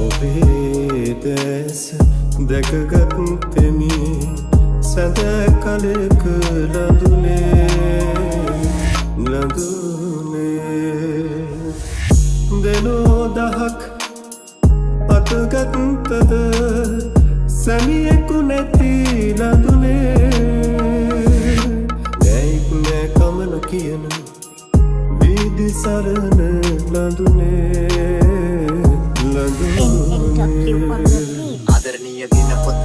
ඔබේ දැස දැකගත්තෙමි සැඳ කලක ලඳුනේ දෙනෝ දහක් අතගත්තද සැමියෙකු නැති ලඳුනේ නැයික් නෑ කමන කියන වීදි සරණ ලඳුනේ ආදරණීය දිනපොත්